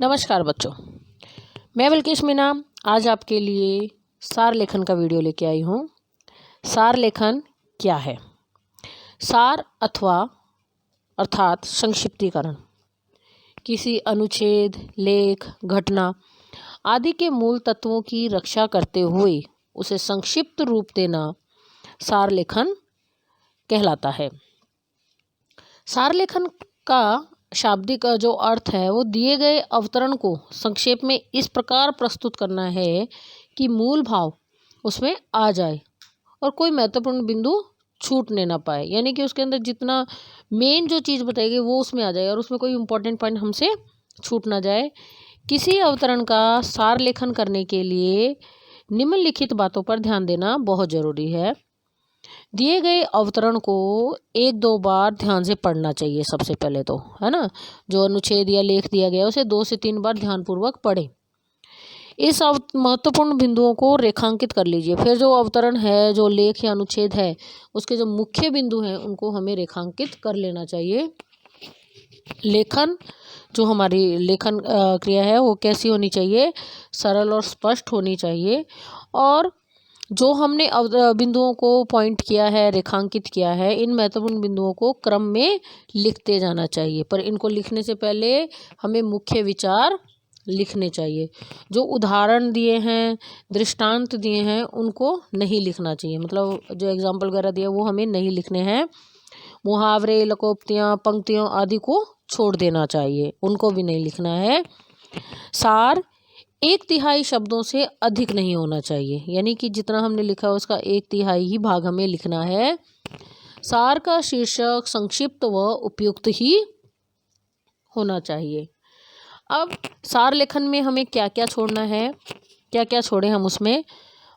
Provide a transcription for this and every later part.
नमस्कार बच्चों, मैं बिल्किश मीना आज आपके लिए सार लेखन का वीडियो लेके आई हूँ। सार लेखन क्या है? सार अर्थात संक्षिप्तीकरण किसी अनुच्छेद, लेख, घटना आदि के मूल तत्वों की रक्षा करते हुए उसे संक्षिप्त रूप देना सार लेखन कहलाता है। सार लेखन का शाब्दिक जो अर्थ है वो दिए गए अवतरण को संक्षेप में इस प्रकार प्रस्तुत करना है कि मूल भाव उसमें आ जाए और कोई महत्वपूर्ण बिंदु छूटने ना पाए, यानी कि उसके अंदर जितना मेन जो चीज़ बताएगी वो उसमें आ जाए और उसमें कोई इम्पोर्टेंट पॉइंट हमसे छूट ना जाए। किसी अवतरण का सार लेखन करने के लिए निम्नलिखित बातों पर ध्यान देना बहुत ज़रूरी है। दिए गए अवतरण को एक दो बार ध्यान से पढ़ना चाहिए सबसे पहले तो, है ना। जो अनुच्छेद या लेख दिया गया उसे 2 से 3 बार ध्यानपूर्वक पढ़ें। इस महत्वपूर्ण बिंदुओं को रेखांकित कर लीजिए। फिर जो अवतरण है, जो लेख या अनुच्छेद है, उसके जो मुख्य बिंदु हैं उनको हमें रेखांकित कर लेना चाहिए। लेखन जो हमारी लेखन क्रिया है वो कैसी होनी चाहिए? सरल और स्पष्ट होनी चाहिए। और जो हमने बिंदुओं को पॉइंट किया है, रेखांकित किया है, इन महत्वपूर्ण बिंदुओं को क्रम में लिखते जाना चाहिए। पर इनको लिखने से पहले हमें मुख्य विचार लिखने चाहिए। जो उदाहरण दिए हैं, दृष्टांत दिए हैं, उनको नहीं लिखना चाहिए। मतलब जो एग्जाम्पल वगैरह दिए वो हमें नहीं लिखने हैं। मुहावरे, लकोक्तियाँ, पंक्तियों आदि को छोड़ देना चाहिए, उनको भी नहीं लिखना है। सार 1/3 शब्दों से अधिक नहीं होना चाहिए, यानी कि जितना हमने लिखा है उसका 1/3 ही भाग हमें लिखना है। सार का शीर्षक संक्षिप्त व उपयुक्त ही होना चाहिए। अब सार लेखन में हमें क्या क्या छोड़ना है, क्या क्या छोड़े हम उसमें?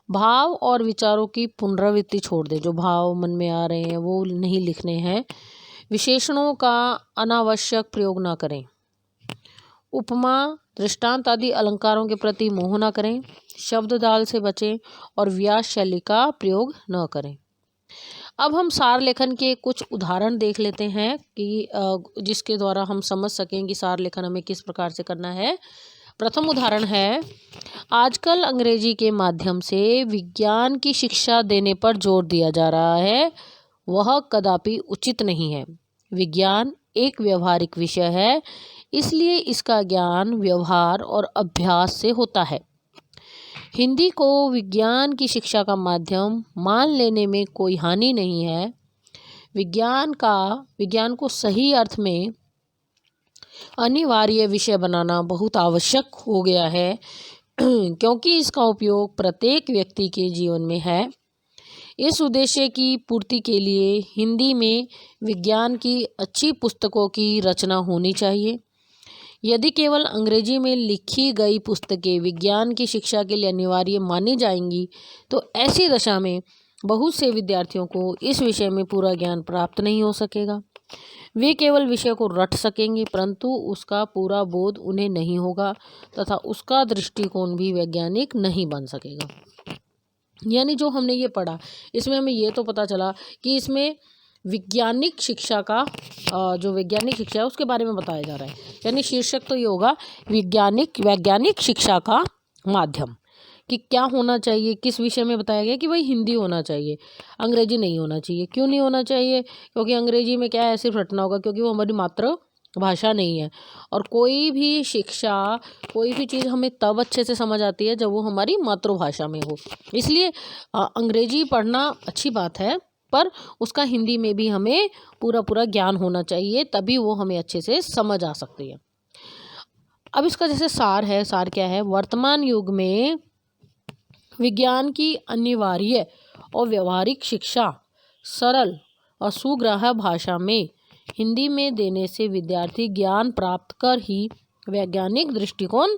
भाव और विचारों की पुनरावृत्ति छोड़ दें। जो भाव मन में आ रहे हैं वो नहीं लिखने हैं। विशेषणों का अनावश्यक प्रयोग ना करें। उपमा, दृष्टांत आदि अलंकारों के प्रति मोह न करें। शब्द दाल से बचें और व्यास शैली का प्रयोग न करें। अब हम सार लेखन के कुछ उदाहरण देख लेते हैं कि जिसके द्वारा हम समझ सकें कि सार लेखन हमें किस प्रकार से करना है। प्रथम उदाहरण है, आजकल अंग्रेजी के माध्यम से विज्ञान की शिक्षा देने पर जोर दिया जा रहा है, वह कदापि उचित नहीं है। विज्ञान एक व्यवहारिक विषय है, इसलिए इसका ज्ञान व्यवहार और अभ्यास से होता है। हिंदी को विज्ञान की शिक्षा का माध्यम मान लेने में कोई हानि नहीं है। विज्ञान को सही अर्थ में अनिवार्य विषय बनाना बहुत आवश्यक हो गया है क्योंकि इसका उपयोग प्रत्येक व्यक्ति के जीवन में है। इस उद्देश्य की पूर्ति के लिए हिंदी में विज्ञान की अच्छी पुस्तकों की रचना होनी चाहिए। यदि केवल अंग्रेजी में लिखी गई पुस्तकें विज्ञान की शिक्षा के लिए अनिवार्य मानी जाएंगी तो ऐसी दशा में बहुत से विद्यार्थियों को इस विषय में पूरा ज्ञान प्राप्त नहीं हो सकेगा। वे केवल विषय को रट सकेंगे परंतु उसका पूरा बोध उन्हें नहीं होगा तथा उसका दृष्टिकोण भी वैज्ञानिक नहीं बन सकेगा। यानी जो हमने ये पढ़ा इसमें हमें ये तो पता चला कि इसमें वैज्ञानिक शिक्षा का जो वैज्ञानिक शिक्षा है उसके बारे में बताया जा रहा है। यानी शीर्षक तो ये होगा वैज्ञानिक शिक्षा का माध्यम, कि क्या होना चाहिए, किस विषय में बताया गया कि भाई हिंदी होना चाहिए, अंग्रेजी नहीं होना चाहिए। क्यों नहीं होना चाहिए? क्योंकि अंग्रेजी में क्या है, सिर्फ रटना होगा, क्योंकि वो हमारी मातृभाषा नहीं है। और कोई भी शिक्षा, कोई भी चीज़ हमें तब अच्छे से समझ आती है जब वो हमारी मातृभाषा में हो। इसलिए अंग्रेजी पढ़ना अच्छी बात है पर उसका हिंदी में भी हमें पूरा ज्ञान होना चाहिए, तभी वो हमें अच्छे से समझ आ सकती है। अब इसका जैसे सार है, सार क्या है? वर्तमान युग में विज्ञान की अनिवार्य और व्यवहारिक शिक्षा सरल और सुग्राह्य भाषा में हिंदी में देने से विद्यार्थी ज्ञान प्राप्त कर ही वैज्ञानिक दृष्टिकोण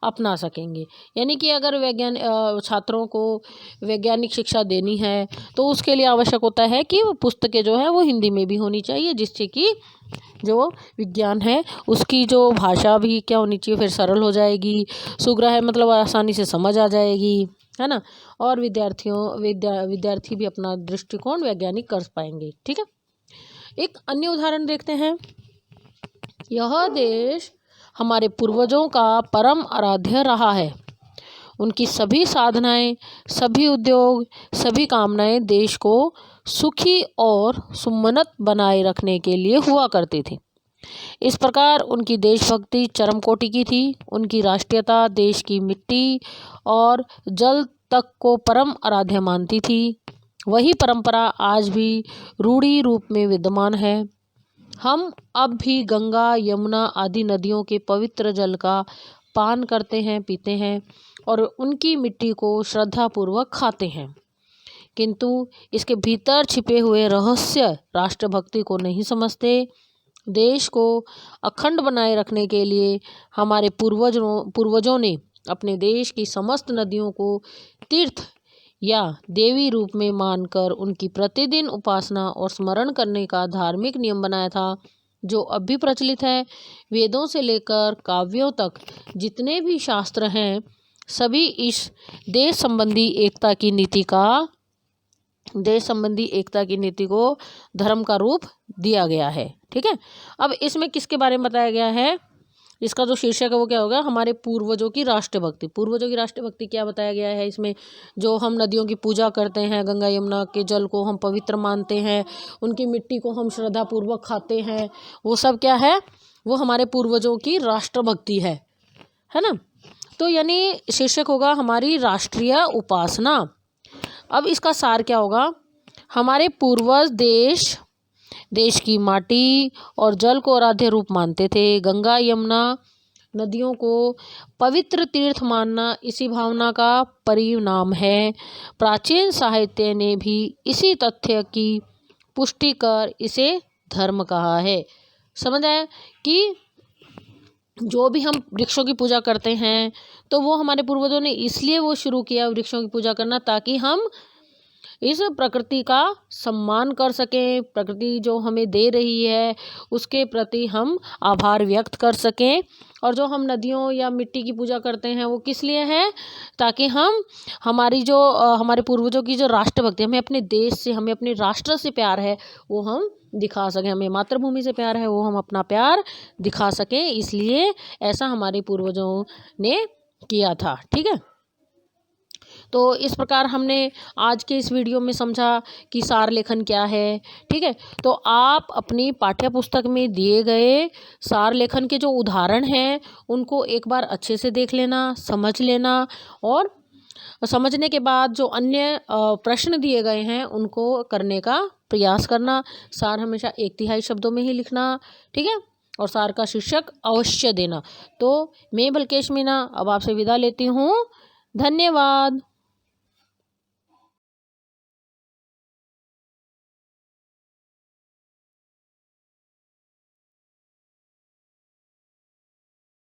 अपना सकेंगे। यानी कि अगर छात्रों को वैज्ञानिक शिक्षा देनी है तो उसके लिए आवश्यक होता है कि वो पुस्तकें जो है वो हिंदी में भी होनी चाहिए, जिससे कि जो विज्ञान है उसकी जो भाषा भी क्या होनी चाहिए, फिर सरल हो जाएगी, सुग्राह्य मतलब आसानी से समझ आ जाएगी, है ना। और विद्यार्थी भी अपना दृष्टिकोण वैज्ञानिक कर पाएंगे। ठीक है, एक अन्य उदाहरण देखते हैं। यह देश हमारे पूर्वजों का परम आराध्य रहा है। उनकी सभी साधनाएं, सभी उद्योग, सभी कामनाएं देश को सुखी और सुमनत बनाए रखने के लिए हुआ करती थी। इस प्रकार उनकी देशभक्ति चरम कोटि की थी। उनकी राष्ट्रीयता देश की मिट्टी और जल तक को परम आराध्य मानती थी। वही परंपरा आज भी रूढ़ी रूप में विद्यमान है। हम अब भी गंगा, यमुना आदि नदियों के पवित्र जल का पान करते हैं, पीते हैं और उनकी मिट्टी को श्रद्धापूर्वक खाते हैं, किंतु इसके भीतर छिपे हुए रहस्य राष्ट्रभक्ति को नहीं समझते। देश को अखंड बनाए रखने के लिए हमारे पूर्वजों ने अपने देश की समस्त नदियों को तीर्थ या देवी रूप में मानकर उनकी प्रतिदिन उपासना और स्मरण करने का धार्मिक नियम बनाया था, जो अब भी प्रचलित है। वेदों से लेकर काव्यों तक जितने भी शास्त्र हैं, सभी इस देश संबंधी एकता की नीति को धर्म का रूप दिया गया है। ठीक है, अब इसमें किसके बारे में बताया गया है? इसका जो शीर्षक है वो क्या होगा? हमारे पूर्वजों की राष्ट्रभक्ति। पूर्वजों की राष्ट्रभक्ति क्या बताया गया है इसमें? जो हम नदियों की पूजा करते हैं, गंगा यमुना के जल को हम पवित्र मानते हैं, उनकी मिट्टी को हम श्रद्धापूर्वक खाते हैं, वो सब क्या है? वो हमारे पूर्वजों की राष्ट्रभक्ति है ना। तो यानी शीर्षक होगा हमारी राष्ट्रीय उपासना। अब इसका सार क्या होगा? हमारे पूर्वज देश की माटी और जल को आराध्य रूप मानते थे। गंगा यमुना नदियों को पवित्र तीर्थ मानना इसी भावना का परिणाम है। प्राचीन साहित्य ने भी इसी तथ्य की पुष्टि कर इसे धर्म कहा है। समझ आया कि जो भी हम वृक्षों की पूजा करते हैं, तो वो हमारे पूर्वजों ने इसलिए वो शुरू किया वृक्षों की पूजा करना, ताकि हम इस प्रकृति का सम्मान कर सकें। प्रकृति जो हमें दे रही है उसके प्रति हम आभार व्यक्त कर सकें। और जो हम नदियों या मिट्टी की पूजा करते हैं वो किस लिए है? ताकि हम हमारे पूर्वजों की जो राष्ट्रभक्ति, हमें अपने देश से, हमें अपने राष्ट्र से प्यार है, वो हम दिखा सकें। हमें मातृभूमि से प्यार है, वो हम अपना प्यार दिखा सकें। इसलिए ऐसा हमारे पूर्वजों ने किया था। ठीक है, तो इस प्रकार हमने आज के इस वीडियो में समझा कि सार लेखन क्या है। ठीक है, तो आप अपनी पाठ्य पुस्तक में दिए गए सार लेखन के जो उदाहरण हैं उनको एक बार अच्छे से देख लेना, समझ लेना, और समझने के बाद जो अन्य प्रश्न दिए गए हैं उनको करने का प्रयास करना। सार हमेशा 1/3 शब्दों में ही लिखना। ठीक है, और सार का शीर्षक अवश्य देना। तो मैं बल्केश मीना अब आपसे विदा लेती हूँ। धन्यवाद।